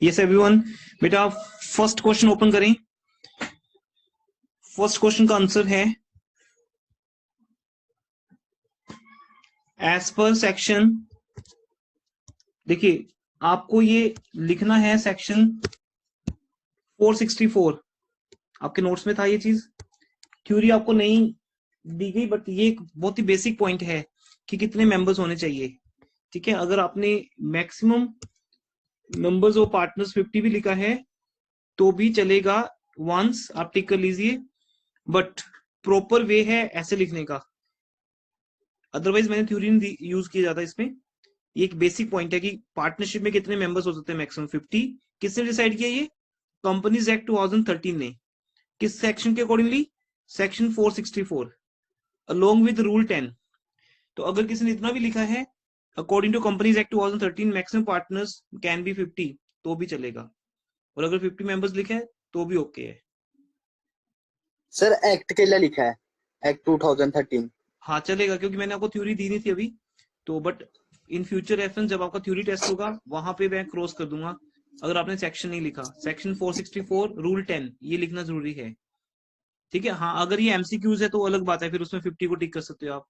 Yes everyone, बेटा first question open करें। First question का आंसर है एज पर सेक्शन, देखिए आपको ये लिखना है सेक्शन 464, आपके नोट्स में था ये चीज, थ्योरी आपको नहीं दी गई, बट ये एक बहुत ही बेसिक पॉइंट है कि कितने मेंबर्स होने चाहिए। ठीक है, अगर आपने मैक्सिमम नंबर्स ऑफ पार्टनर्स 50 भी लिखा है तो भी चलेगा, वंस आप टिक कर लीजिए, बट प्रॉपर वे है ऐसे लिखने का, अदरवाइज मैंने थ्योरी नहीं यूज किया जाता इसमें। ये एक बेसिक पॉइंट है कि पार्टनरशिप में कितने मेंबर्स हो सकते हैं, मैक्सिमम 50। किसने डिसाइड किया ये? कंपनीज एक्ट 2013 ने। किस सेक्शन के accordingly? Section 464 along with rule 10। तो अगर किसी ने इतना भी लिखा है according to companies act 2013 maximum partners can be 50 तो भी चलेगा, और अगर 50 मेंबर्स लिखे हैं तो भी ओके है। सर एक्ट के लिए लिखा है, एक्ट 2013। हाँ चलेगा, क्योंकि मैंने आपको थ्योरी दी नहीं थी अभी तो, बट इन फ्यूचर रेफरेंस जब आपका थ्योरी टेस्ट होगा वहां पे मैं क्रॉस कर दूंगा। अगर आपने सेक्शन नहीं लिखा, सेक्शन 464 रूल 10 ये लिखना जरूरी है। ठीक है, हाँ अगर ये एमसीक्यूज है तो अलग बात है, फिर उसमें 50 को टिक कर सकते हो आप।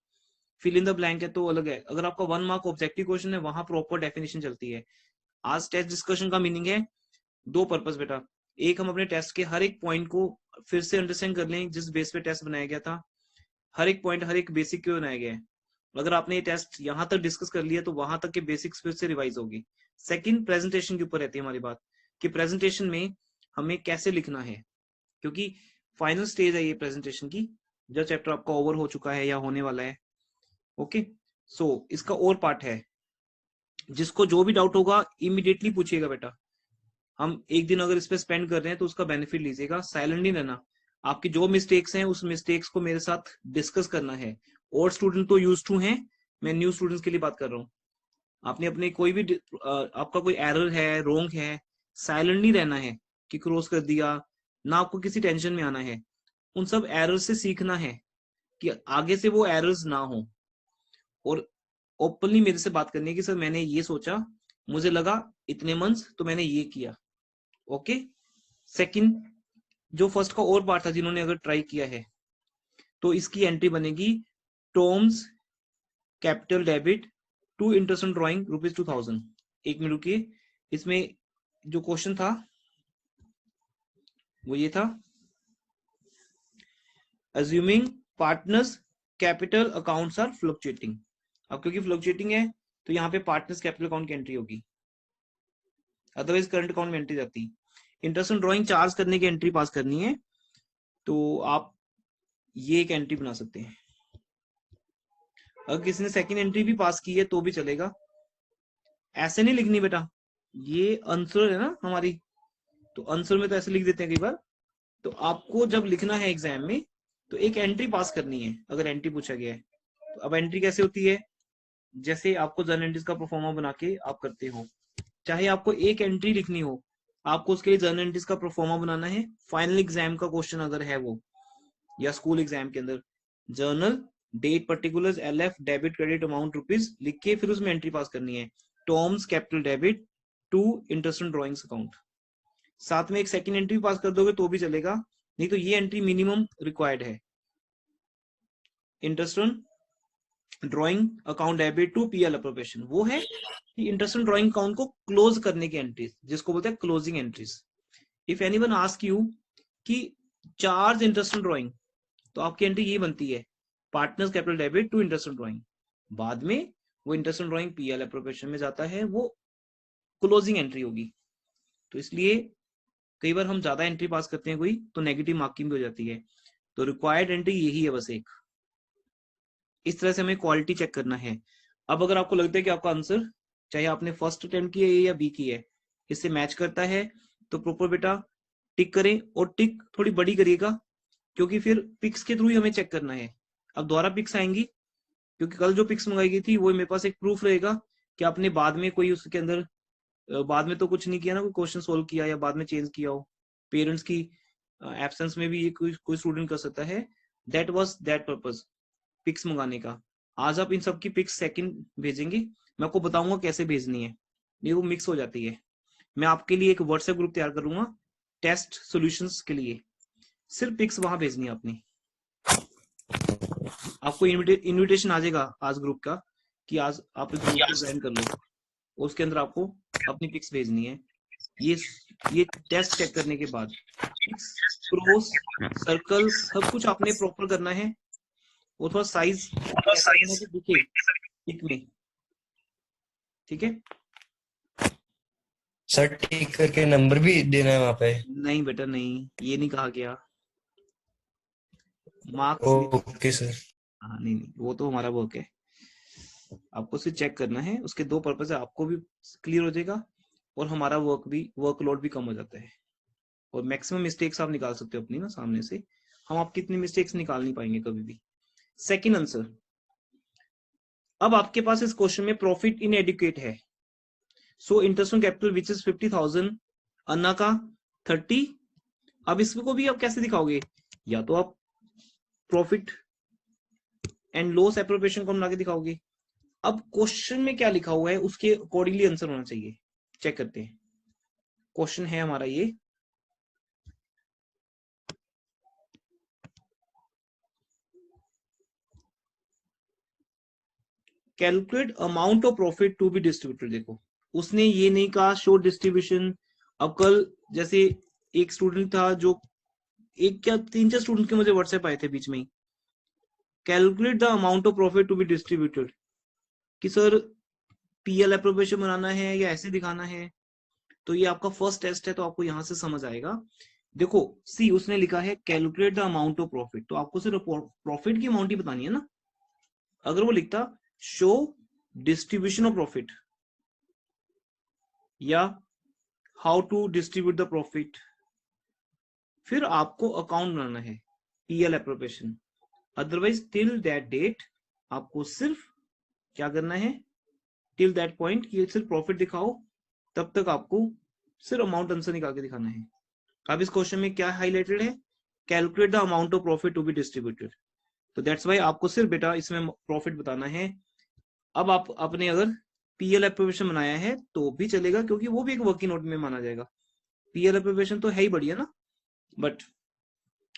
फिल इन द ब्लैंक है तो अलग है। अगर आपका 1 मार्क ऑब्जेक्टिव क्वेश्चन है वहां प्रॉपर डेफिनेशन चलती है। आज टेस्ट डिस्कशन का मीनिंग है दो पर्पस बेटा, एक हम अपने टेस्ट के हर एक पॉइंट को फिर से अंडरस्टैंड कर लें जिस बेस पे टेस्ट बनाया गया था, हर एक पॉइंट हर एक बेसिक क्यों बनाया गया है। अगर आपने ये टेस्ट यहां तक डिस्कस कर लिया तो वहां तक के बेसिक्स फिर से रिवाइज होगी। सेकंड, प्रेजेंटेशन के ऊपर रहती है हमारी बात कि प्रेजेंटेशन में हमें कैसे लिखना है, क्योंकि फाइनल स्टेज है ये प्रेजेंटेशन की, जो चैप्टर आपका ओवर हो चुका है या होने वाला है। ओके, सो इसका और पार्ट है, जिसको जो भी डाउट होगा इमीडिएटली पूछिएगा बेटा। हम एक दिन अगर इस पे स्पेंड कर रहे हैं तो उसका बेनिफिट लीजिएगा, साइलेंट नहीं रहना। आपकी जो मिस्टेक्स हैं उस मिस्टेक्स को मेरे साथ डिस्कस करना है। और स्टूडेंट तो यूज टू हैं, मैं न्यू स्टूडेंट्स के लिए बात कर रहा हूँ। आपने अपने कोई भी आपका कोई एरर है, रोंग है, साइलेंट नहीं रहना है कि क्रॉस कर दिया, ना आपको किसी टेंशन में आना है। उन सब एरर से सीखना है कि आगे से वो एरर्स ना हो, और ओपनली मेरे से बात करनी है कि सर मैंने ये सोचा, मुझे लगा इतने मंथ्स तो मैंने ये किया। ओके, सेकंड, जो फर्स्ट का और पार्ट था जिन्होंने अगर ट्राई किया है तो इसकी एंट्री बनेगी Tom's capital debit to interest on drawing ₹2000। एक मिनट रुकिए, इसमें जो क्वेश्चन था वो ये था, assuming partners capital accounts are fluctuating. अब क्योंकि फ्लक्चुएटिंग है तो यहाँ पे पार्टनर्स कैपिटल अकाउंट की एंट्री होगी, अदरवाइज करंट अकाउंट में एंट्री जाती। इंटरेस्ट ऑन ड्रॉइंग चार्ज करने की एंट्री पास करनी है तो आप ये एक एंट्री बना सकते हैं। अगर किसी ने सेकंड एंट्री भी पास की है तो भी चलेगा, ऐसे नहीं लिखनी बेटा। ये आंसर है ना हमारी, तो आंसर में तो ऐसे लिख देते हैं कई बार। तो आपको जब लिखना है एग्जाम में तो एक एंट्री पास करनी है अगर एंट्री पूछा गया है। तो अब एंट्री कैसे होती है, जैसे आपको जर्नल एंट्रीज का प्रोफार्मा बना के आप करते हो, चाहे आपको एक एंट्री लिखनी हो, आपको उसके लिए जर्नल एंट्रीज का प्रोफार्मा बनाना है। फाइनल एग्जाम का क्वेश्चन अगर है वो, या स्कूल एग्जाम के अंदर journal date particulars LF debit credit amount rupees लिख के फिर उसमें एंट्री पास करनी है, Tom's capital debit to interest on drawings account. साथ में एक सेकंड एंट्री पास कर दोगे तो भी चलेगा, नहीं तो ये एंट्री मिनिमम रिक्वायर्ड है, interest on drawing account debit to PL appropriation. वो है कि इंटरेस्ट ऑन ड्रॉइंग अकाउंट को क्लोज करने की एंट्रीज, जिसको बोलते हैं closing entries. If anyone ask you कि चार्ज इंटरेस्ट ऑन ड्रॉइंग, तो आपकी एंट्री ये बनती है, partners capital debit to interest on drawing. बाद में वो interest on drawing PL appropriation में जाता है, वो क्लोजिंग एंट्री होगी। तो इसलिए कई बार हम ज्यादा एंट्री पास करते हैं कोई तो नेगेटिव मार्किंग भी हो जाती है, तो रिक्वायर्ड एंट्री यही है बस एक। इस तरह से हमें क्वालिटी चेक करना है। अब अगर आपको लगता है कि आपका आंसर, चाहे आपने फर्स्ट अटेम्प्ट किया है या बी की है, इससे मैच करता है तो प्रॉपर बेटा टिक करें, और टिक थोड़ी बड़ी करिएगा क्योंकि फिर पिक्स के थ्रू ही हमें चेक करना है। अब दोबारा पिक्स आएंगी क्योंकि कल जो पिक्स मंगाई गई थी वो मेरे पास एक प्रूफ रहेगा कि आपने बाद में कोई उसके अंदर बाद में तो कुछ नहीं किया ना, कोई क्वेश्चन सोल्व किया या बाद में चेंज किया हो, पेरेंट्स की एब्सेंस में भी ये कोई स्टूडेंट कर सकता है। That was that purpose, pics मंगाने का। आज आप इन सब की पिक्स सेकंड भेजेंगे, मैं आपको बताऊंगा कैसे भेजनी है, ये वो मिक्स हो जाती है। मैं आपके लिए एक व्हाट्सएप ग्रुप तैयार करूंगा टेस्ट सॉल्यूशंस के लिए, सिर्फ पिक्स वहां भेजनी है अपनी। आपको इनविटेशन आ जाएगा आज ग्रुप का कि आज आप इस ग्रुप को ज्वाइन कर लो, उसके अंदर आपको अपनी पिक्स भेजनी है। ये टेस्ट चेक करने के बाद पिक्स, क्रॉस, सर्कल सब कुछ आपने प्रॉपर करना है, वो थोड़ा साइज ऐसा करना है कि दिखे पिक में, ठीक है। सर टिक करके नंबर भी देना है वहां पे? नहीं बेटा नहीं, ये नहीं कहा गया, मार्क्स। Okay sir. हाँ नहीं नहीं, वो तो हमारा वर्क है, आपको सिर्फ चेक करना है। उसके दो पर्पज है, आपको भी क्लियर हो जाएगा और हमारा वर्कलोड भी कम हो जाता है, और मैक्सिमम मिस्टेक्स आप निकाल सकते हो अपनी ना सामने से। हम आपकी इतनी मिस्टेक्स निकाल नहीं पाएंगे कभी भी। सेकंड आंसर, अब आपके पास इस क्वेश्चन में प्रॉफिट इन एडुकेट है, so interest on capital which is 50,000, अन्ना का 30। अब इसको भी आप कैसे दिखाओगे, या तो आप प्रॉफिट एंड लॉस एप्रोप्रिएशन को बना के दिखाओगे। अब क्वेश्चन में क्या लिखा हुआ है उसके अकॉर्डिंगली आंसर होना चाहिए। चेक करते हैं, क्वेश्चन है हमारा ये, calculate amount of profit to be distributed. देखो उसने ये नहीं कहा शो डिस्ट्रीब्यूशन। अब कल जैसे एक स्टूडेंट था जो, एक क्या 3-4 स्टूडेंट के मुझे व्हाट्सएप आए थे बीच में ही, calculate the amount of profit to be distributed, कि सर पीएल एप्रोप्रिएशन बनाना है या ऐसे दिखाना है। तो ये आपका फर्स्ट टेस्ट है, तो आपको यहां से समझ आएगा। देखो सी उसने लिखा है calculate the amount of profit, तो आपको सिर्फ प्रॉफिट की अमाउंट ही बतानी है ना। अगर वो लिखता शो डिस्ट्रीब्यूशन ऑफ प्रॉफिट या how to distribute the profit, फिर आपको अकाउंट बनाना है PL appropriation. Otherwise till that date आपको सिर्फ क्या करना है, टिल दैट पॉइंट कि सिर्फ प्रॉफिट दिखाओ, तब तक आपको सिर्फ अमाउंट आंसर निकाल के दिखाना है। अब इस क्वेश्चन में क्या हाईलाइटेड है, calculate the amount of profit to be distributed, तो दैट्स वाई आपको सिर्फ बेटा इसमें प्रॉफिट बताना है। अब आप अपने अगर पीएल एप्रोप्रिएशन बनाया है तो भी चलेगा, क्योंकि वो भी एक वर्किंग नोट में माना जाएगा। पीएल एप्रोप्रिएशन तो है ही बढ़िया ना, बट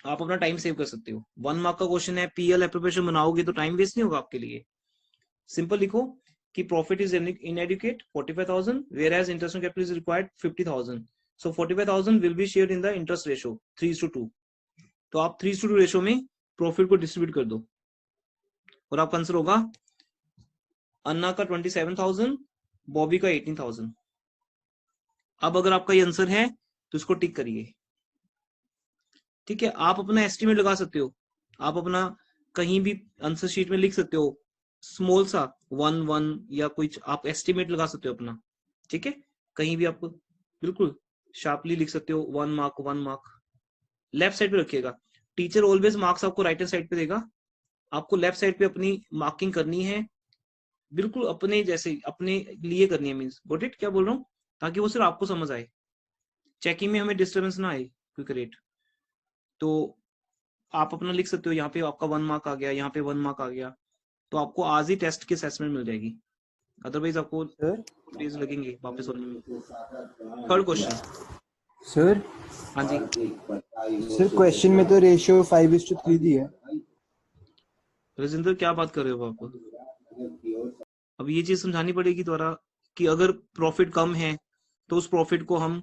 आप अपना टाइम सेव कर सकते हो। 1 मार्क का क्वेश्चन है, पीएल एप्रोप्रिएशन बनाओगे तो टाइम वेस्ट नहीं होगा आपके लिए। सिंपल लिखो कि profit is inadequate 45,000 whereas interest on capital is required 50,000, so 45,000 will be shared in the interest ratio 3:2। तो आप 3:2 रेशो में प्रॉफिट को डिस्ट्रीब्यूट कर दो, और आपका आंसर होगा अन्ना का 27,000, बॉबी का 18,000। अब अगर आपका ये आंसर है तो इसको टिक करिए, ठीक है। आप अपना एस्टिमेट लगा सकते हो, आप अपना कहीं भी आंसर शीट में लिख सकते हो स्मॉल सा 1 या कुछ आप एस्टिमेट लगा सकते हो अपना, ठीक है। कहीं भी आप बिल्कुल शार्पली लिख सकते हो 1 मार्क 1 मार्क। लेफ्ट साइड पे रखिएगा, टीचर ऑलवेज मार्क्स आपको राइट हैंड साइड पे देगा, आपको लेफ्ट साइड पे अपनी मार्किंग करनी है, बिल्कुल अपने जैसे अपने लिए करनी है। मीन्स गॉट इट, क्या बोल रहा हूँ, ताकि वो सिर्फ आपको समझ आए, चेकिंग में हमें डिस्टर्बेंस ना आए, क्विक रेट। तो आप अपना लिख सकते हो, यहाँ पे आपका 1 मार्क आ गया, यहाँ पे 1 मार्क आ गया, तो आपको आज ही टेस्ट की असेसमेंट मिल जाएगी, अदरवाइज आपको डेज लगेंगे वापस होने में। Third question sir. हाँ जी सर क्वेश्चन में तो रेशियो 5:3 दी है। राजेंद्र, क्या बात कर रहे हो आप? अब ये चीज समझानी पड़ेगी द्वारा कि अगर प्रॉफिट कम है तो उस प्रॉफिट को हम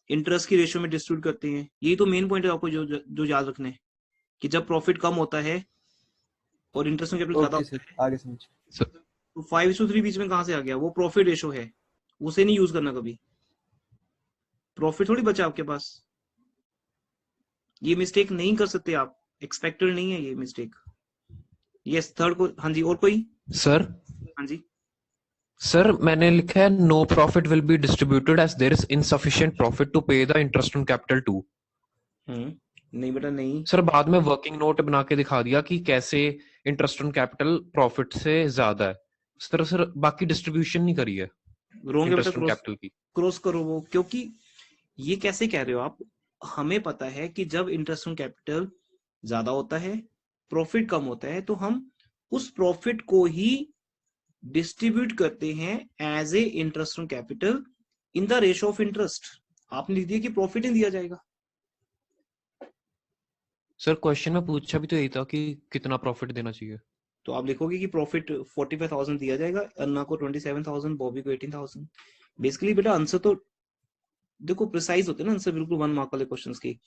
इंटरेस्ट की रेशियो में डिस्ट्रीब्यूट करते हैं। यही तो मेन पॉइंट है आपको जो याद रखना है, कि जब प्रॉफिट कम होता है और इंटरेस्ट कैपिटल ज्यादा ओके होता सर, है, आगे समझ। तो 5:3 बीच में कहां से आ गया, वो प्रॉफिट रेशियो है, उसे नहीं यूज करना कभी। प्रॉफिट थोड़ी बचा आपके पास, ये मिस्टेक नहीं कर सकते आप, एक्सपेक्टेड नहीं है ये मिस्टेक। यस थर्ड को, हाँ जी और कोई? सर हाँ जी सर मैंने लिखा है no profit will be distributed as there is insufficient profit to pay the interest on capital too. नहीं बेटा नहीं, सर बाद में वर्किंग नोट बना के दिखा दिया कि कैसे इंटरेस्ट ऑन कैपिटल प्रॉफिट से ज्यादा है, इस तरह सर बाकी डिस्ट्रीब्यूशन नहीं करी है रोंग है बेटा, इंटरेस्ट ऑन कैपिटल की। क्रॉस करो वो, क्योंकि ये कैसे कह रहे हो आप, हमें पता है कि जब इंटरेस्ट ऑन कैपिटल ज्यादा होता है, प्रॉफिट कम होता है, तो हम उस प्रॉफिट को ही डिस्ट्रीब्यूट करते हैं as a interest on capital in the ratio of interest. आपने लिख दिया कि प्रॉफिट नहीं दिया जाएगा। सर क्वेश्चन में पूछा भी तो यही था कि कितना प्रॉफिट देना चाहिए। तो आप लिखोगे कि प्रॉफिट 45,000 दिया जाएगा, अन्ना को 27,000, बॉबी को 18,000। बेसिकली बेटा आंसर तो देखो प्रिसाइज होते हैं ना आंसर, बिल्कुल 1 मार्क वाले क्वेश्चंस की।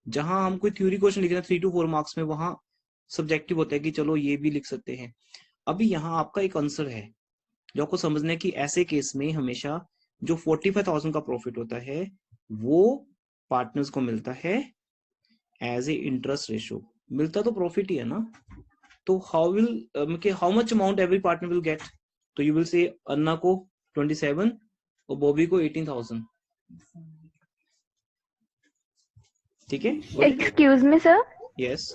जहां हम कोई थ्योरी क्वेश्चन लिख रहे हैं 3 to 4 मार्क्स में, वहां सब्जेक्टिव होता है कि चलो ये भी लिख सकते हैं। अभी यहाँ आपका एक आंसर है जो आपको समझना है कि ऐसे केस में हमेशा जो 45,000 का प्रॉफिट होता है वो पार्टनर्स को मिलता है एज ए इंटरेस्ट रेशियो। मिलता तो प्रॉफिट ही है ना, तो how much amount every partner will gate. तो यू विल से अन्ना को 27 और बॉबी को 18,000। ठीक है, excuse me sir. Yes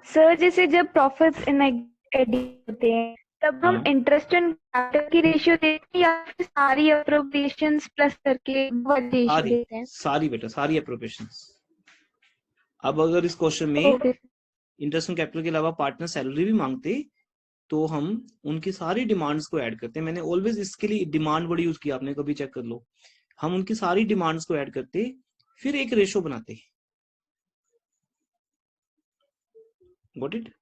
sir जैसे जब प्रॉफिट्स इन एडिट होते हैं तब हम हाँ। इंटरेस्ट एंड कैपिटल की रेशियो देते हैं या फिर सारी अप्रोप्रिएशंस प्लस करके रेशियो देते हैं? सारी बेटा सारी अप्रोप्रिएशंस। अब अगर इस क्वेश्चन में ओके इंटरेस्ट एंड कैपिटल के अलावा पार्टनर सैलरी भी मांगते तो हम उनकी सारी डिमांड्स को ऐड करते हैं। मैंने ऑलवेज इसके लिए डिमांड वर्ड यूज किया, आपने कभी चेक कर लो। हम उनकी सारी डिमांड्स को ऐड करते फिर एक रेशो बनाते। Got it?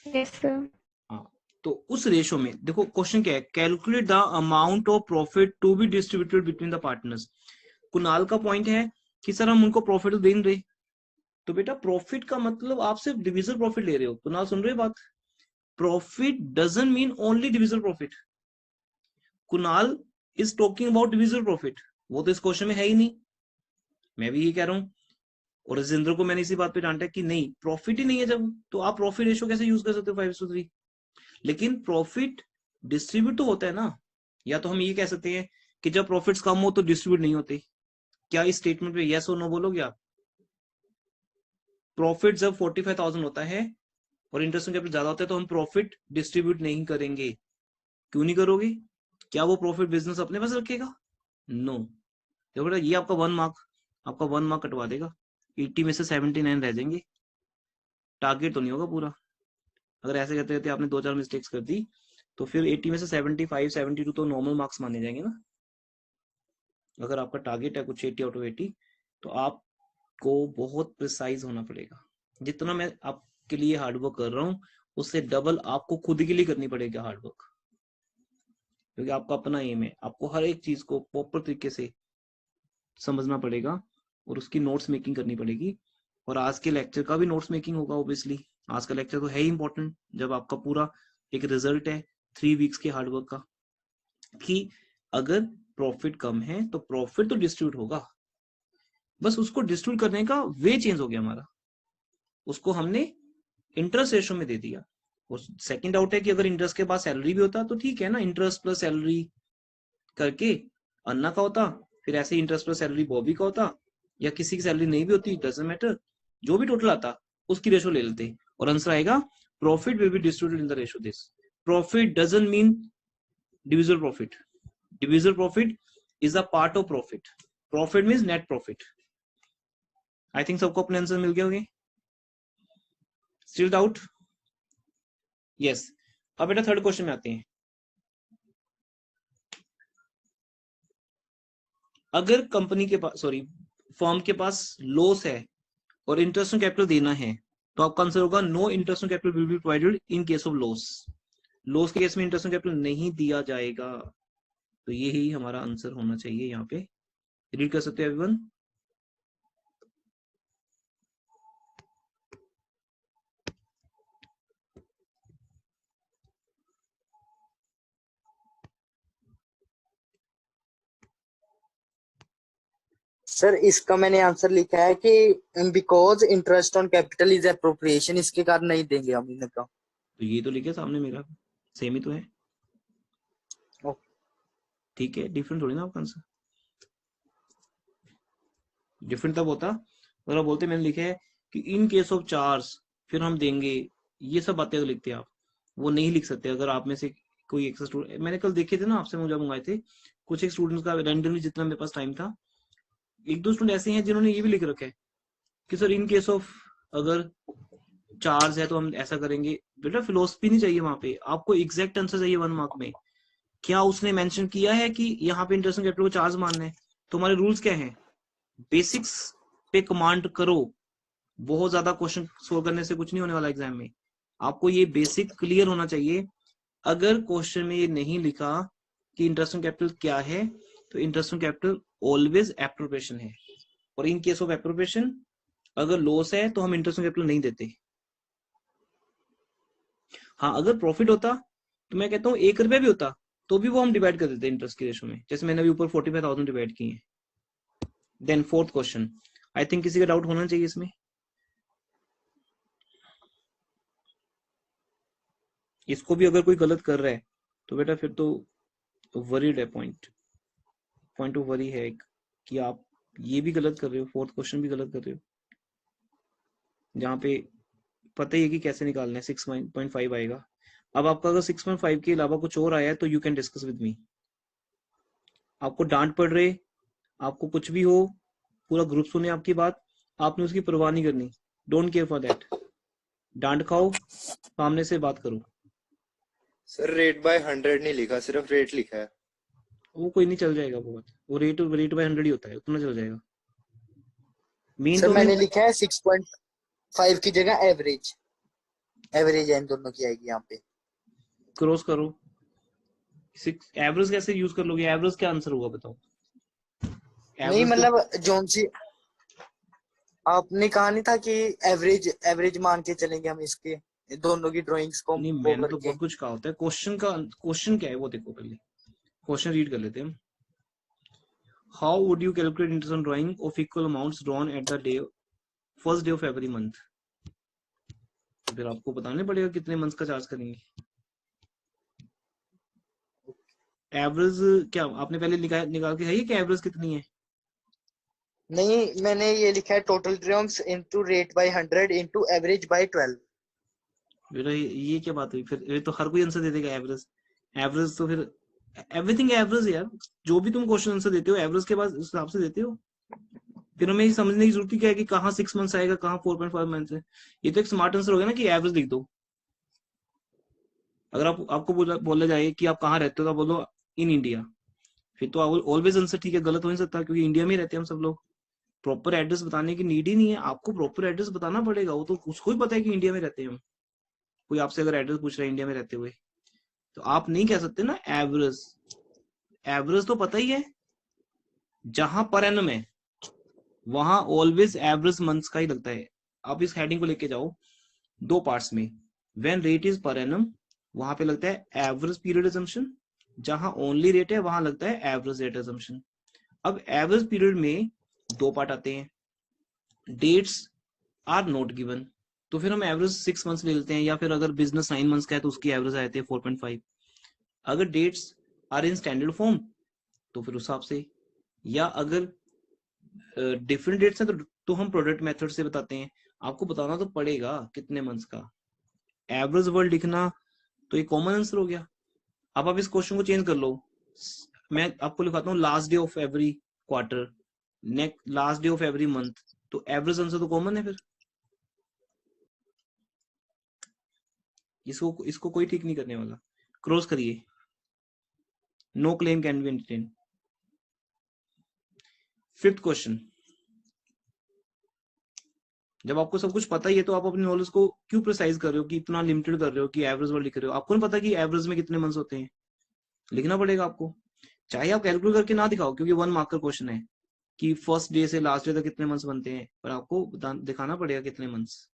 Yes sir. हाँ, तो उस रेशो में देखो क्वेश्चन क्या है, calculate the amount of profit to be distributed between the partners. Kunal का पॉइंट है कि सर हम उनको प्रॉफिट दे नहीं रहे, तो बेटा प्रॉफिट का मतलब आप सिर्फ डिविजल प्रॉफिट ले रहे हो। कुणाल सुन रहे हो बात? Profit doesn't mean only डिविजल profit. Kunal is talking about डिविजल profit, वो तो इस क्वेश्चन में है ही नहीं। मैं भी ये कह रहा हूं, और राजेंद्र को मैंने इसी बात पे डांटा कि नहीं प्रॉफिट ही नहीं है जब, तो आप प्रॉफिट रेशियो कैसे यूज कर सकते हो 5:3? लेकिन प्रॉफिट डिस्ट्रीब्यूट तो होता है ना। या तो हम ये कह सकते हैं कि जब प्रॉफिट्स कम हो तो डिस्ट्रीब्यूट नहीं होते। क्या इस स्टेटमेंट पे यस और नो बोलोगे आप? प्रॉफिट जब 45,000 होता है और इंटरेस्ट कैपिटल ज्यादा होता है तो हम प्रॉफिट डिस्ट्रीब्यूट नहीं करेंगे। क्यों नहीं करोगे? क्या वो प्रॉफिट बिजनेस अपने पास रखेगा? नो। देखो बेटा ये आपका 1 मार्क, आपका 1 मार्क कटवा देगा। 80 में से 79 रह जाएंगे, टारगेट तो नहीं होगा पूरा। अगर ऐसे करते करते आपने 2-4 मिस्टेक्स कर दी तो फिर 80 में से 75 72 तो नॉर्मल मार्क्स माने जाएंगे ना। अगर आपका टारगेट है कुछ 80 आउट ऑफ 80 तो आपको बहुत प्रिसाइज होना पड़ेगा। जितना मैं आपके लिए हार्डवर्क कर रहा हूँ उससे डबल आपको खुद के लिए करनी पड़ेगा हार्डवर्क, क्योंकि आपका अपना एम है। आपको हर एक चीज को प्रॉपर तरीके से समझना पड़ेगा और उसकी नोट्स मेकिंग करनी पड़ेगी। और आज के लेक्चर का भी नोट्स मेकिंग होगा ऑब्वियसली। आज का लेक्चर तो है ही इंपॉर्टेंट, जब आपका पूरा एक रिजल्ट है 3 वीक्स के हार्डवर्क का, कि अगर प्रॉफिट कम है तो प्रॉफिट तो डिस्ट्रीब्यूट होगा, बस उसको डिस्ट्रीब्यूट करने का वे चेंज हो गया हमारा, उसको हमने इंटरेस्ट रेशो में दे दिया। और सेकंड डाउट है कि अगर इंटरेस्ट के बाद सैलरी भी होता तो ठीक है ना, इंटरेस्ट प्लस सैलरी करके अन्ना का होता, फिर ऐसे इंटरेस्ट प्लस सैलरी बॉबी का होता, या किसी की सैलरी नहीं भी होती, डजंट मैटर, जो भी टोटल आता उसकी रेशो ले लेते और आंसर आएगा profit will be distributed in the ratio this. Profit doesn't mean डिविजल profit. डिविजल profit is a part of profit. Profit means net profit. I think सबको अपने आंसर मिल गए होंगे। Still doubt? यस। अब बेटा थर्ड क्वेश्चन में आते हैं। अगर कंपनी के पास फर्म के पास लॉस है और इंटरेस्ट ऑन कैपिटल देना है तो आपका आंसर होगा no interest on capital will be provided in case of loss. Loss के केस में इंटरेस्ट ऑन कैपिटल नहीं दिया जाएगा। तो यही हमारा आंसर होना चाहिए। यहाँ पे रीड कर सकते हैं एवरीवन? सर इसका मैंने आंसर लिखा है कि because interest on capital is appropriation, इसके कारण नहीं देंगे हम इनका। तो ये तो लिखे सामने मेरा, सेम ही तो है। ठीक है, डिफरेंट थोड़ी ना आपका आंसर। डिफरेंट तब होता अगर आप बोलते मैंने लिखा है कि इन केस ऑफ चार्ज फिर हम देंगे, ये सब बातें तो लिखते आप, वो नहीं लिख सकते। अगर आप में से कोई एक स्टूडेंट, मैंने कल देखे थे ना आपसे मुझे मंगाए थे कुछ एक स्टूडेंट्स का रैंडमली, जितना मेरे पास टाइम था, 1-2 स्टूडेंट ऐसे हैं जिन्होंने ये भी लिख रखा है कि सर इन केस ऑफ अगर चार्ज है तो हम ऐसा करेंगे। बेटा फिलोसफी नहीं चाहिए वहां पे, आपको एग्जैक्ट आंसर चाहिए 1 मार्क में। क्या उसने मेंशन किया है कि यहाँ पे इंटरेस्ट ऑन कैपिटल को चार्ज मानना है? तुम्हारे रूल्स क्या हैं? बेसिक्स पे कमांड करो, बहुत ज्यादा क्वेश्चन सोल्व करने से कुछ नहीं होने वाला एग्जाम में। आपको ये बेसिक क्लियर होना चाहिए। अगर क्वेश्चन में ये नहीं लिखा कि इंटरेस्ट ऑन कैपिटल क्या है, तो interest on capital always appropriation है, और इन केस ऑफ एप्रोप्रिएशन अगर लॉस है तो हम इंटरेस्ट ऑन कैपिटल नहीं देते। हाँ, अगर प्रॉफिट होता तो मैं कहता हूँ 1 रुपया भी होता तो भी वो हम डिवाइड कर देते इंटरेस्ट की रेशो में, जैसे मैंने अभी ऊपर 45,000 डिवाइड किए हैं। Then fourth question, I think किसी का डाउट होना चाहिए इसमें। इसको भी अगर कोई गलत कर रहा है तो बेटा फिर तो वरीड है, पॉइंट ऑफ वरी है एक, कि आप ये भी गलत कर रहे हो, फोर्थ क्वेश्चन भी गलत कर रहे हो, जहाँ पे पता ही है कि कैसे निकालना है। 6.5 आएगा। अब आपका अगर 6.5 के अलावा कुछ और आया है तो you can discuss with me. आपको डांट पड़ रहे, आपको कुछ भी हो, पूरा ग्रुप सुने आपकी बात, आपने उसकी परवाह नहीं करनी। Don't care for that. डांट खाओ, सामने से बात करो। सर रेट बाय 100 नहीं लिखा, सिर्फ रेट लिखा है। वो कोई नहीं, चल जाएगा वो बात, वो रेट बाय 100 ही होता है, उतना चल जाएगा। मेन सर तो मैंने लिखा है 6.5 की जगह एवरेज है, इन दोनों की आएगी यहाँ पे। क्रॉस करो। एवरेज कैसे यूज कर लोगे? एवरेज क्या आंसर होगा बताओ? नहीं मतलब जोन सी आपने कहा नहीं था कि एवरेज मान के चलेंगे हम इसके दोनों की ड्राइंग्स को नहीं, वो मैंने तो करके। बहुत कुछ कहा होता है। क्वेश्चन क्या है वो देखो, पहले क्वेश्चन रीड कर लेते हैं हम। How would you calculate interest on drying of equal amounts drawn at the day first day of every month? फिर आपको बताने पड़ेगा कितने मंथ्स का चार्ज करेंगे। एवरेज क्या आपने पहले निकाल के है कि एवरेज कितनी है? नहीं, मैंने ये लिखा है total drawings into rate by 100 into average by 12। बेटा ये क्या बात हुई? फिर ये तो हर कोई आंसर दे देगा एवरेज। एवरेज तो फिर एवरीथिंग एवरेज है यार। जो भी तुम क्वेश्चन आंसर देते हो एवरेज के बाद उस हिसाब से देते हो। फिर हमें ये समझने की जरूरत क्या है कि कहाँ 6 मंथ्स आएगा, कहाँ 4.5 मंथ्स है। ये तो एक स्मार्ट आंसर हो गया ना कि एवरेज लिख दो। अगर आपको बोला जाए कि आप कहाँ रहते हो तो आप बोलो इन इंडिया, फिर तो ऑलवेज आंसर ठीक है, गलत हो नहीं सकता क्योंकि इंडिया में रहते हैं हम सब लोग। प्रॉपर एड्रेस बताने की नीड ही नहीं है, आपको प्रॉपर एड्रेस बताना पड़ेगा। वो तो उसको ही पता है कि इंडिया में रहते हैं हम। कोई आपसे अगर एड्रेस पूछ रहा है इंडिया में रहते हुए, तो आप नहीं कह सकते ना एवरेज। एवरेज तो पता ही है, जहां पर एनम है वहां ऑलवेज एवरेज मंथ्स का ही लगता है। आप इस हेडिंग को लेके जाओ 2 पार्ट्स में। When rate is per annum वहां पे लगता है एवरेज पीरियड अजम्पशन, जहां ओनली रेट है वहां लगता है एवरेज रेट अजम्पशन। अब एवरेज पीरियड में 2 पार्ट आते हैं, डेट्स आर नॉट गिवन, तो फिर हम एवरेज 6 मंथ्स ले लेते हैं, या फिर अगर बिजनेस 9 मंथ्स का है तो उसकी एवरेज आती है 4.5। अगर dates are in standard form तो फिर उस हिसाब से, या अगर डिफरेंट डेट्स हैं तो हम प्रोडक्ट मेथड से बताते हैं। आपको बताना तो पड़ेगा कितने मंथ्स का। एवरेज वर्ड लिखना तो ये कॉमन आंसर हो गया। अब आप इस क्वेश्चन को चेंज कर लो, मैं आपको लिखाता हूँ last day of every quarter, next last day of every month, तो एवरेज आंसर तो कॉमन है। फिर इसको कोई ठीक नहीं करने वाला। क्रॉस करिए, no claim can be entertained. Fifth question, जब आपको सब कुछ पता ही है तो आप अपनी नॉलेज को क्यों प्रिसाइज कर रहे हो कि इतना लिमिटेड कर रहे हो कि एवरेज वर्ड लिख रहे हो? आपको नहीं पता कि एवरेज में कितने मंथ्स होते हैं? लिखना पड़ेगा आपको, चाहे आप कैलकुलेट करके ना दिखाओ क्योंकि 1 मार्क का क्वेश्चन है कि फर्स्ट डे से लास्ट डे तक कितने मंथ्स बनते हैं, पर आपको दिखाना पड़ेगा कितने मंथ्स।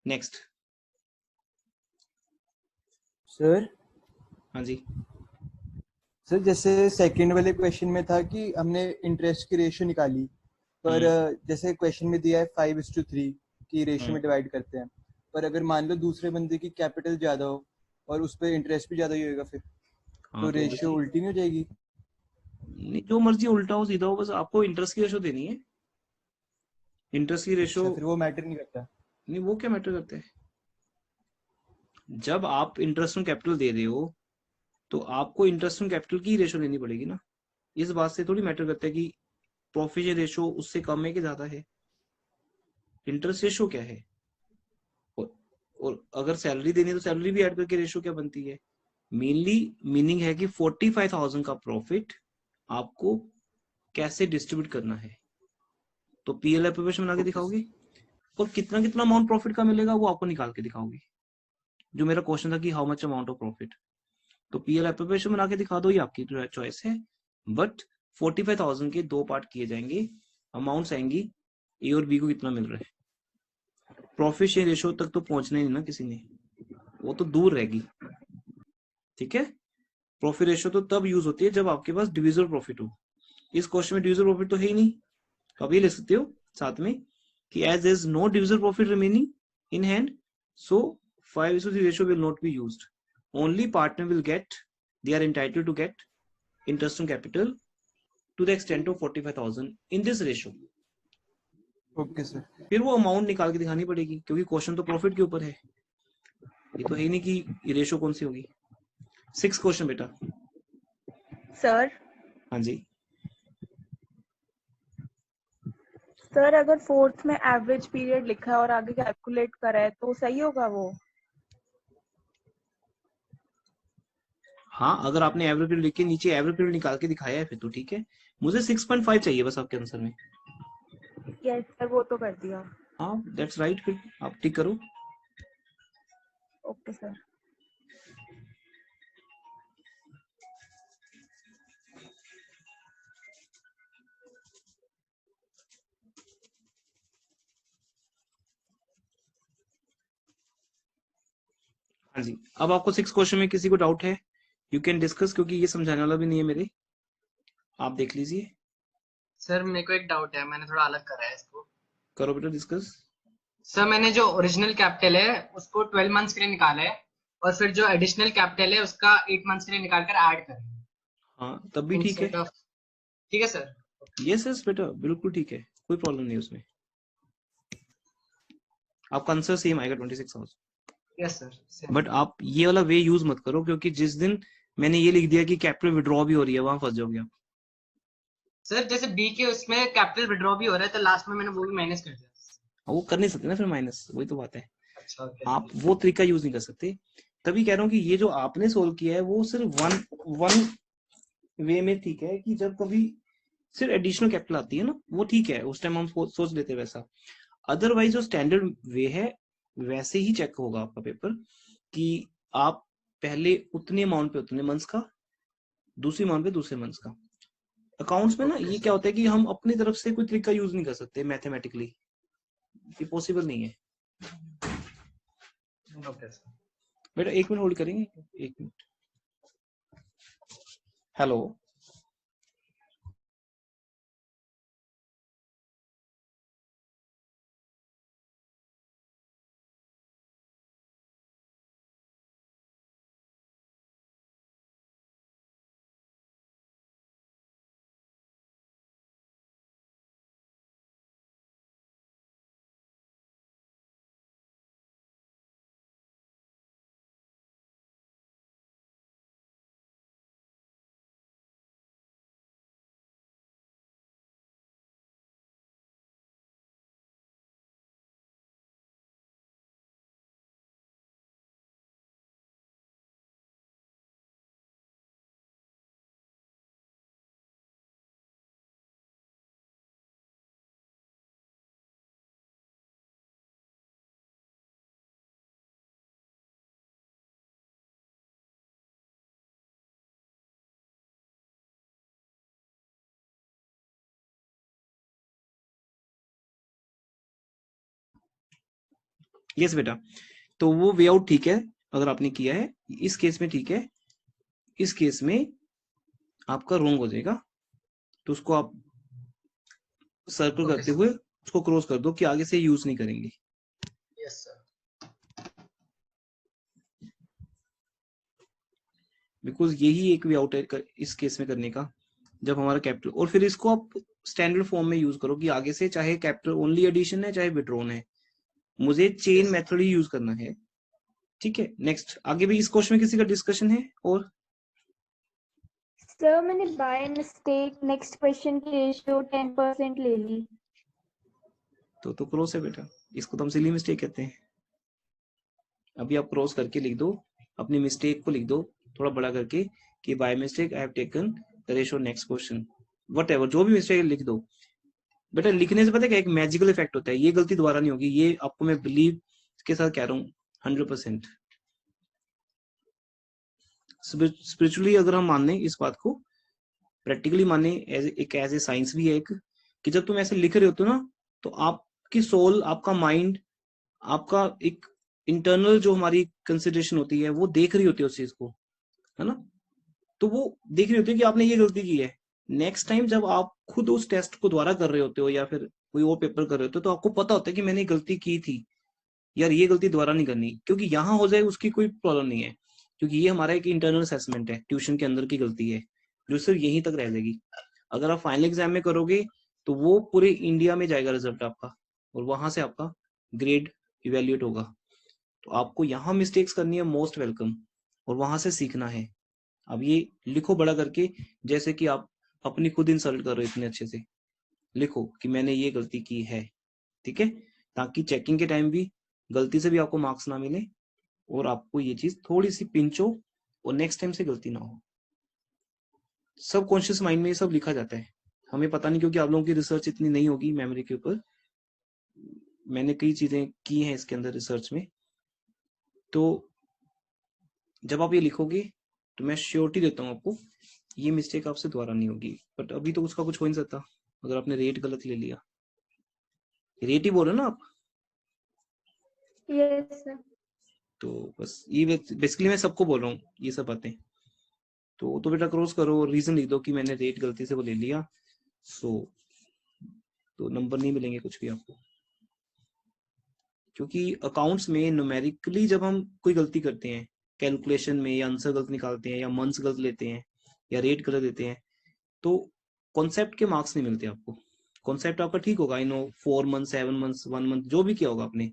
Next sir. हाँ जी। सर जैसे सेकंड वाले क्वेश्चन में था कि हमने इंटरेस्ट की रेशियो निकाली, पर जैसे क्वेश्चन में दिया है 5:3 की रेशियो में डिवाइड करते हैं, पर अगर मान लो दूसरे बंदे की कैपिटल ज्यादा हो और उस पर इंटरेस्ट भी ज्यादा ही होगा, फिर हाँ, तो रेशियो उल्टी नहीं हो जाएगी? नहीं, जो मर्जी उल्टा हो सीधा हो, बस आपको इंटरेस्ट की रेशो देनी है। इंटरेस्ट की रेशो अच्छा, फिर वो मैटर नहीं करता? नहीं, वो क्या मैटर करता है? जब आप इंटरेस्ट ऑन कैपिटल दे रहे हो तो आपको इंटरेस्ट ऑन कैपिटल की रेशो लेनी पड़ेगी ना। इस बात से थोड़ी मैटर करता है कि प्रॉफिट रेशो उससे कम है कि ज्यादा है। इंटरेस्ट रेशो क्या है, और अगर सैलरी देनी है तो सैलरी भी ऐड करके रेशो क्या बनती है। मेनली मीनिंग है कि 45,000 का प्रॉफिट आपको कैसे डिस्ट्रीब्यूट करना है। तो पीएल एप्रोप्रिएशन बना के दिखाओगे और कितना कितना अमाउंट प्रॉफिट का मिलेगा वो आपको निकाल के दिखाओगे। जो मेरा क्वेश्चन था कि how much amount of profit, तो पीएल एप्रोप्रिएशन बना के दिखा दो, ये आपकी चॉइस है। बट 45,000 के दो पार्ट किए जाएंगे, अमाउंट्स आएंगी ए और बी को कितना मिल रहा है। प्रॉफिट शेयर रेशियो तक तो पहुंचना ही नहीं ना किसी ने, वो तो दूर रहेगी। ठीक है, प्रॉफिट रेशियो तो तब यूज होती है जब आपके पास डिविजिबल प्रॉफिट हो। इस क्वेश्चन में डिविजिबल प्रॉफिट तो है ही नहीं, तो आप ये लिख सकते हो साथ में कि as is no divisible profit remaining in hand, so 5:3 ratio will not be used. Only partner will get, they are entitled to get interest on capital to the extent of 45,000 in this ratio. Okay sir. फिर वो amount निकाल के दिखानी पड़ेगी, क्योंकि question तो profit के ऊपर है, ये तो है ही नहीं कि रेशियो कौन सी होगी। 6 क्वेश्चन बेटा। सर हाँ जी, सर अगर फोर्थ में एवरेज पीरियड लिखा है और आगे कैलकुलेट करा है तो सही होगा वो? हाँ, अगर आपने एवरेज पीरियड लिख के नीचे एवरेज पीरियड निकाल के दिखाया है फिर तो ठीक है। मुझे 6.5 चाहिए बस आपके आंसर में। यस सर, वो तो कर दिया। हाँ दैट्स राइट, फिर आप टिक करो। Okay sir. हाँ जी, अब आपको 6 क्वेश्चन में किसी को डाउट है, यू कैन डिस्कस, क्योंकि ये समझाने वाला भी नहीं है मेरे, आप देख लीजिए। सर मेरे को एक डाउट है, मैंने थोड़ा अलग करा है इसको। करो बेटा डिस्कस। सर मैंने जो ओरिजिनल कैपिटल है उसको 12 मंथ्स के लिए निकाला है और फिर जो एडिशनल कैपिटल है उसका 8 मंथ्स के लिए निकाल कर ऐड करें। हाँ तब भी ठीक है। इंस्टेड ऑफ, ठीक है सर? यस यस बेटा, बिल्कुल ठीक है, कोई प्रॉब्लम नहीं उसमें। आपका आंसर सेम आएगा 26,000। Yes sir. बट आप ये वाला वे यूज मत करो, क्योंकि जिस दिन मैंने ये लिख दिया कि कैपिटल विड्रॉ भी हो रही है, वहां फंस जाओगे आप। सर जैसे बी के उसमें कैपिटल विड्रॉ भी हो रहा है तो लास्ट में मैंने वो भी माइनस कर दिया। वो कर नहीं सकते ना फिर माइनस, वही तो बात है। अच्छा okay, आप वो तरीका यूज नहीं कर सकते, तभी कह रहा हूँ कि ये जो आपने सोल्व किया है वो सिर्फ वन वे में ठीक है, कि जब कभी सिर्फ एडिशनल कैपिटल आती है ना, वो ठीक है, उस टाइम हम सोच लेते हैं वैसा। अदरवाइज जो स्टैंडर्ड वे है वैसे ही चेक होगा आपका पेपर, कि आप पहले उतने अमाउंट पे उतने मंथ्स का, दूसरी अमाउंट पे दूसरे मंथ्स का। अकाउंट्स में ना ये क्या होता है कि हम अपनी तरफ से कोई तरीका यूज नहीं कर सकते मैथमेटिकली, ये पॉसिबल नहीं है। बेटा 1 मिनट होल्ड करेंगे, 1 मिनट। हेलो, यस बेटा, तो वो वे आउट ठीक है अगर आपने किया है, इस केस में ठीक है, इस केस में आपका रॉन्ग हो जाएगा, तो उसको आप सर्कल करते हुए उसको क्रॉस कर दो कि आगे से यूज नहीं करेंगे। Yes sir. बिकॉज यही एक वे आउट है इस केस में करने का, जब हमारा कैपिटल, और फिर इसको आप स्टैंडर्ड फॉर्म में यूज करो कि आगे से चाहे कैपिटल ओनली एडिशन है चाहे विड्रॉन है, मुझे चेन मेथड ही यूज करना है। ठीक है, नेक्स्ट आगे भी इस क्वेश्चन में किसी का डिस्कशन है? और सर मैंने बाय मिस्टेक नेक्स्ट क्वेश्चन की रेशियो 10% ले ली। तो क्रॉस है बेटा, इसको तो हम सिली मिस्टेक कहते हैं। अभी आप क्रॉस करके लिख दो, अपनी मिस्टेक को लिख दो, थोड़ा बड़ा करके कि by mistake I have taken the ratio next question, what जो भी मिस्टेक लिख दो। बेटा लिखने से पता है क्या एक मैजिकल इफेक्ट होता है, ये गलती दोबारा नहीं होगी, ये आपको मैं बिलीव के साथ कह रहा हूँ 100%। स्पिरिचुअली अगर हम माने इस बात को, प्रैक्टिकली माने एज ए साइंस भी है एक, कि जब तुम ऐसे लिख रहे होते हो ना तो आपकी सोल, आपका माइंड, आपका एक इंटरनल जो हमारी कंसिडरेशन होती है वो देख रही होती है उस चीज को, है ना। तो वो देख रही होती है कि आपने ये गलती की है। नेक्स्ट टाइम जब आप खुद उस टेस्ट को दोबारा कर रहे होते हो या फिर कोई और पेपर कर रहे होते हो तो आपको पता होता है कि मैंने गलती की थी यार, ये गलती दोबारा नहीं करनी, क्योंकि यहाँ हो जाए उसकी कोई प्रॉब्लम नहीं है, क्योंकि ये हमारा एक इंटरनल असेसमेंट है, ट्यूशन के अंदर की गलती है जो सिर्फ यहीं तक रह जाएगी। अगर आप फाइनल एग्जाम में करोगे तो वो पूरे इंडिया में जाएगा रिजल्ट आपका, और वहां से आपका ग्रेड इवेल्युएट होगा। तो आपको यहाँ मिस्टेक्स करनी है, मोस्ट वेलकम, और वहां से सीखना है। अब ये लिखो बड़ा करके, जैसे कि आप अपनी खुद इंसल्ट कर रहे हो, इतने अच्छे से लिखो कि मैंने ये गलती की है, ठीक है, ताकि चेकिंग के टाइम भी गलती से भी आपको मार्क्स ना मिले और आपको ये चीज थोड़ी सी पिंच हो और नेक्स्ट टाइम से गलती ना हो। सब कॉन्शियस माइंड में ये सब लिखा जाता है, हमें पता नहीं, क्योंकि आप लोगों की रिसर्च इतनी नहीं होगी मेमोरी के ऊपर। मैंने कई चीजें की हैं इसके अंदर रिसर्च में, तो जब आप ये लिखोगे तो मैं श्योरिटी देता हूँ आपको ये मिस्टेक आपसे दोबारा नहीं होगी। बट अभी तो उसका कुछ हो नहीं सकता, अगर आपने रेट गलत ले लिया, रेट ही बोल रहे हो ना आप, यस सर। तो बस ये बेसिकली मैं सबको बोल रहा हूँ ये सब बातें। तो बेटा क्रॉस करो और रीजन लिख दो कि मैंने रेट गलती से वो ले लिया, सो तो नंबर नहीं मिलेंगे कुछ भी आपको, क्योंकि अकाउंट्स में न्यूमेरिकली जब हम कोई गलती करते हैं कैलकुलेशन में, या आंसर गलत निकालते हैं, या मंथ्स गलत लेते हैं, या रेट गलत देते हैं, तो कॉन्सेप्ट के मार्क्स नहीं मिलते आपको। कॉन्सेप्ट आपका ठीक होगा, I know 4 month 7 month 1 month जो भी किया होगा आपने,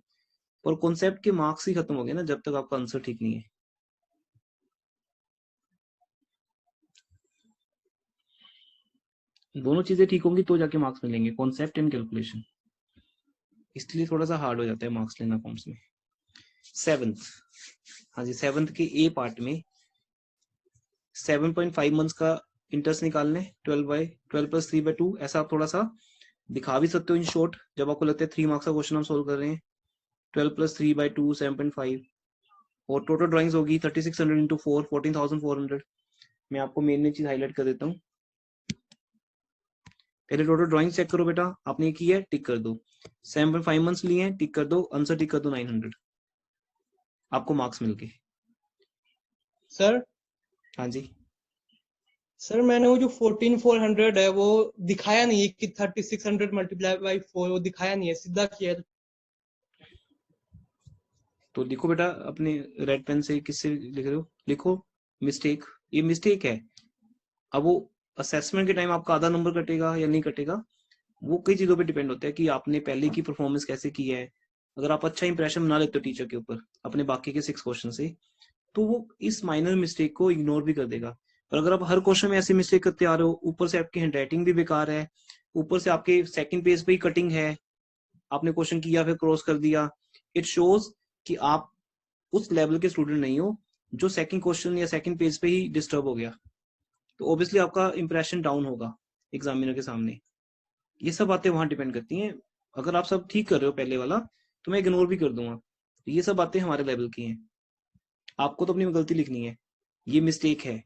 पर कॉन्सेप्ट के मार्क्स ही खत्म हो गए ना जब तक आपका आंसर ठीक नहीं है। दोनों चीजें ठीक होंगी तो जाके मार्क्स मिलेंगे, कॉन्सेप्ट एंड कैलकुलेशन, इसलिए थोड़ा सा हार्ड हो जाता है मार्क्स लेना अकाउंट्स में। 7th, हाँ जी 7th के ए पार्ट में 7.5 मंथ्स का इंटरेस्ट निकालने 12 प्लस 3/2, ऐसा आप थोड़ा सा दिखा भी सकते हो इन शॉर्ट, जब आपको लगता है 3 मार्क्स का क्वेश्चन हम सोल्व कर रहे हैं। 12 प्लस 3/2 7.5, और टोटल ड्राइंग्स होगी 3600 इंटू 4 14,400। मैं आपको मेन चीज हाईलाइट कर देता हूँ, पहले टोटल ड्राइंग चेक करो बेटा, आपने की है टिक कर दो, 7.5 मंथ्स लिए हैं टिक कर दो, आंसर टिक कर दो 900, आपको मार्क्स मिल गए। सर हाँ जी सर मैंने वो जो 14,400 है वो दिखाया नहीं है कि 3600 मल्टीप्लाई बाई 4, वो दिखाया नहीं है, सीधा किया है। तो लिखो बेटा अपने रेड पेन से, किससे लिख रहे हो, लिखो मिस्टेक, ये मिस्टेक है। अब वो असेसमेंट के टाइम आपका आधा नंबर कटेगा या नहीं कटेगा, वो कई चीजों पे डिपेंड होता है कि आपने पहले की परफॉर्मेंस कैसे की है। अगर आप अच्छा इंप्रेशन बना लेते हो टीचर के ऊपर अपने बाकी के 6 क्वेश्चन से, तो वो इस माइनर मिस्टेक को इग्नोर भी कर देगा। पर अगर आप हर क्वेश्चन में ऐसे मिस्टेक करते आ रहे हो, ऊपर से आपकी हैंडराइटिंग भी बेकार है, ऊपर से आपके सेकंड पेज पे ही कटिंग है, आपने क्वेश्चन किया फिर क्रॉस कर दिया, इट शोज कि आप उस लेवल के स्टूडेंट नहीं हो जो सेकंड क्वेश्चन या सेकंड पेज पे ही डिस्टर्ब हो गया, तो ऑब्वियसली आपका इंप्रेशन डाउन होगा एग्जामिनर के सामने। ये सब बातें वहां डिपेंड करती हैं। अगर आप सब ठीक कर रहे हो पहले वाला तो मैं इग्नोर भी कर दूंगा, ये सब बातें हमारे लेवल की हैं। आपको तो अपनी गलती लिखनी है, ये मिस्टेक है,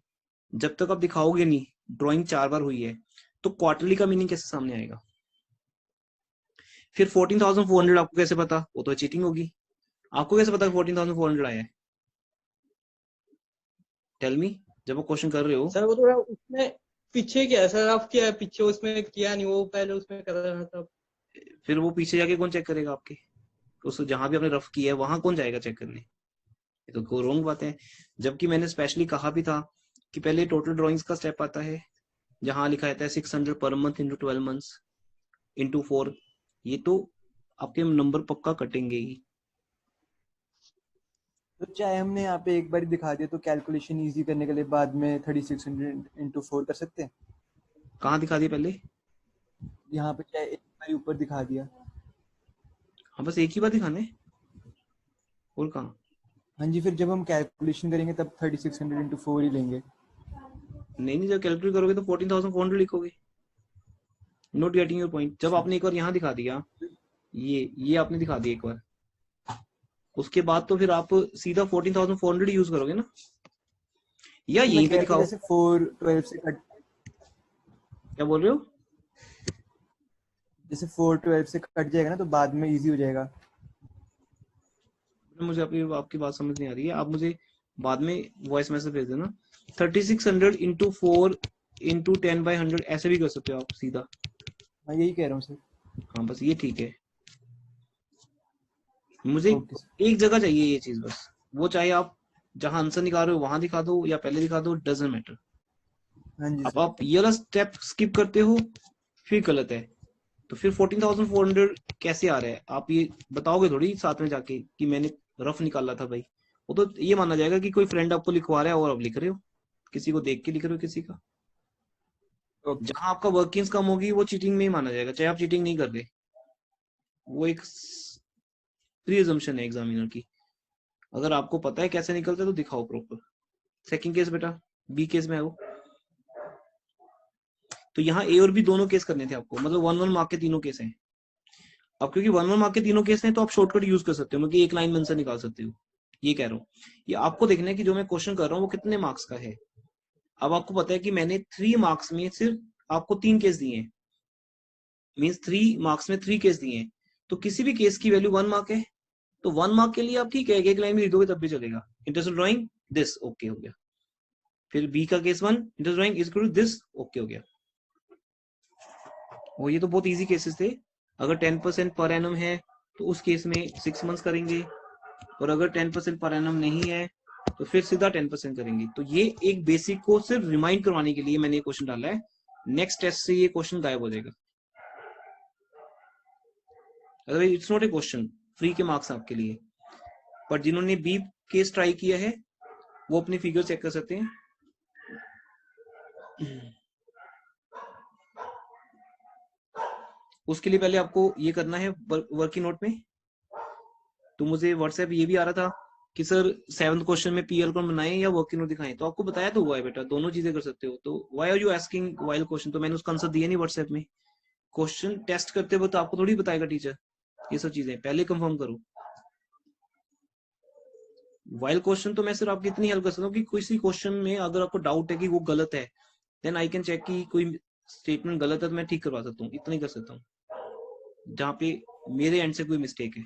जब तक आप दिखाओगे नहीं ड्राइंग 4 बार हुई है तो क्वार्टरली का मीनिंग कैसे सामने आएगा। फिर 14,400 आपको कैसे पता, वो तो चीटिंग होगी। आपको कैसे पता 14,400 आया है, टेल मी, जब वो क्वेश्चन कर रहे हो। सर वो थोड़ा उसमें पीछे क्या है सर, आप क्या है पीछे उसमें किया नहीं, वो पहले उसमें कर रहा था। फिर वो पीछे जाके कौन चेक करेगा आपके, उस जहां भी आपने रफ किया है वहां कौन जाएगा चेक करने, ये तो रॉन्ग बात है। जबकि मैंने स्पेशली कहा भी था कि पहले टोटल ड्राइंग्स का स्टेप आता है, जहां लिखा रहता है 600 per month into 12 months into 4, ये तो आपके नंबर पक्का कटेंगे ही। तो चाहे हमने यहाँ पे एक बार दिखा दिया तो कैलकुलेशन इजी करने के लिए बाद में 3600 इंटू 4 कर सकते हैं। कहाँ दिखा दिया पहले, यहाँ पे चाहे एक बार ऊपर दिखा दिया, हाँ बस एक ही बार दिखाना है, और कहाँ हाँ जी, फिर जब हम कैलकुलेशन करेंगे तब 3600 into 4 ही लेंगे। नहीं, जब कैलकुलेट करोगे तो 14,400 लिखोगे। Not getting your point. जब आपने एक बार यहाँ दिखा दिया, ये आपने दिखा दिया एक बार, उसके बाद तो फिर आप सीधा 14,400 यूज करोगे ना, या मैं यहीं पे कह रहा था दिखाओ। जैसे 412 से कट, क्या बोल रहे हो? जैसे 412 से कट जाएगा ना तो बाद में इजी हो जाएगा। मुझे आपकी बात समझ नहीं आ रही है, आप मुझे बाद में वॉइस मैसेज भेज देना। 3600 into 4 into 10/100 ऐसे भी कर सकते हो आप सीधा। मैं यही कह रहा हूँ सर। हाँ बस ये ठीक है, मुझे ओके सर। एक जगह चाहिए ये चीज बस, वो चाहे आप जहां आंसर निकाल रहे हो वहां दिखा दो या पहले दिखा दो, डजंट मैटर। हाँ जी अब सर। आप ये वाला स्टेप स्किप करते हो फिर गलत है। तो फिर 14,400 कैसे आ रहा है, आप ये बताओगे थोड़ी साथ में जाके कि मैंने रफ निकाला था भाई। वो तो ये माना जाएगा कि कोई फ्रेंड आपको लिखवा रहा है और आप लिख रहे हो, किसी को देख के लिख रहे हो किसी का। ओके जहां आपका वर्किंग्स कम होगी वो चीटिंग में ही माना जाएगा, चाहे आप चीटिंग नहीं कर रहे। वो एक प्री अजम्पशन है एग्जामिनर की। अगर आपको पता है कैसे निकलता है तो दिखाओ प्रॉपर। सेकंड केस बेटा, बी केस में आओ। तो यहाँ ए और बी दोनों केस करने थे आपको, मतलब 1-1 मार्क के तीनों केस हैं। अब क्योंकि 1-1 मार्क के तीनों केस हैं तो आप शॉर्टकट यूज कर सकते हो, मतलब एक लाइन में आंसर निकाल सकते हो। ये कह रहा हूँ, ये आपको देखना है कि जो मैं क्वेश्चन कर रहा हूँ वो कितने मार्क्स का है। अब आपको पता है कि मैंने 3 मार्क्स में सिर्फ आपको 3 केस दिए हैं, मीन्स 3 मार्क्स में 3 केस दिए हैं। तो किसी भी केस की वैल्यू 1 मार्क है, तो 1 मार्क के लिए आप ठीक है एक लाइन में लिख दोगे तब भी चलेगा। इंटरेस्ट ड्राइंग दिस, ओके हो गया। फिर बी का case 1, interest drawing is equal to this, okay हो गया। और ये तो बहुत इजी केसेस थे। अगर 10% पर एनम है तो उस केस में 6 मंथ्स करेंगे, और अगर 10% पर एनम नहीं है तो फिर सीधा 10% करेंगे। तो ये एक बेसिक को सिर्फ रिमाइंड करवाने के लिए मैंने ये क्वेश्चन डाला है। नेक्स्ट टेस्ट से ये क्वेश्चन गायब हो जाएगा। Otherwise it's not a question, free के मार्क्स आपके लिए। पर जिन्होंने बी केस ट्राई किया है वो अपनी फिगर चेक कर सकते हैं। उसके लिए पहले आपको ये करना है वर्किंग नोट में। तो मुझे व्हाट्सएप ये भी आ रहा था कि सर 7th क्वेश्चन में पीएल कौन बनाए या वर्किंग नोट दिखाएं, तो आपको बताया तो हुआ है बेटा, दोनों चीजें कर सकते हो। तो why are you asking while question, तो मैंने उसका आंसर दिया नहीं व्हाट्सएप में। क्वेश्चन टेस्ट करते वक्त आपको थोड़ी बताएगा टीचर ये सब चीजें, पहले कंफर्म करो। वाइल क्वेश्चन तो मैं सिर्फ आपकी इतनी हेल्प कर सकता हूँ कि किसी क्वेश्चन में अगर आपको डाउट है कि वो गलत है, देन आई कैन चेक कि कोई स्टेटमेंट गलत है तो मैं ठीक करवा सकता हूँ, इतना ही कर सकता हूँ जहाँ पे मेरे एंड से कोई मिस्टेक है।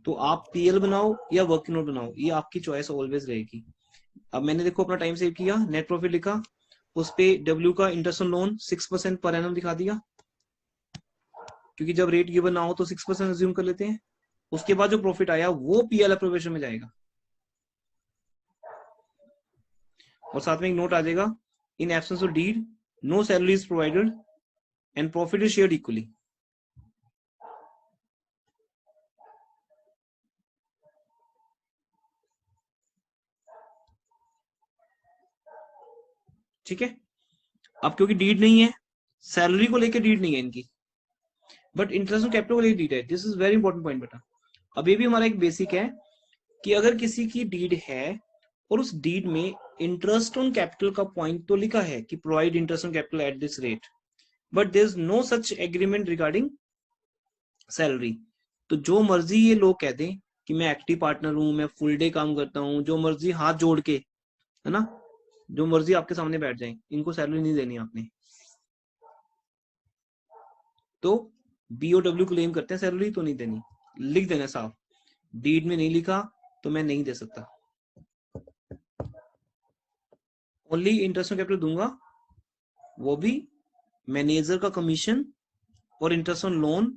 तो आप पीएल बनाओ या वर्किंग नोट बनाओ, ये आपकी चॉइस ऑलवेज रहेगी। अब मैंने देखो अपना टाइम सेव किया, नेट प्रॉफिट लिखा, उस पे डब्ल्यू का interest on loan 6% per annum दिखा दिया, क्योंकि जब रेट गिवन ना हो तो 6% अज्यूम कर लेते हैं। उसके बाद जो प्रॉफिट आया वो पीएल अप्रोवेशन में जाएगा, और साथ में एक नोट आ जाएगा, in absence of deed no salary is provided and profit is shared equally. ठीक है। अब क्योंकि डीड नहीं है, सैलरी को लेकर डीड नहीं है इनकी, बट इंटरेस्ट ऑन कैपिटल को लेकर डीड है। This is very important point बेटा। अब ये भी हमारा एक बेसिक है कि अगर किसी की डीड है और उस डीड में इंटरेस्ट ऑन कैपिटल का पॉइंट तो लिखा है कि provide interest on capital at this rate, but there is no such agreement regarding salary. तो जो मर्जी ये लोग कह दें कि मैं एक्टिव पार्टनर हूं, मैं फुल डे काम करता हूं, जो मर्जी हाथ जोड़ के, है ना, जो मर्जी आपके सामने बैठ जाए, इनको सैलरी नहीं देनी आपने। तो बीओडब्ल्यू क्लेम करते हैं सैलरी तो नहीं देनी, लिख देना साफ, डीड में नहीं लिखा तो मैं नहीं दे सकता। ओनली इंटरेस्ट ऑन कैपिटल दूंगा, वो भी मैनेजर का कमीशन और इंटरेस्ट ऑन लोन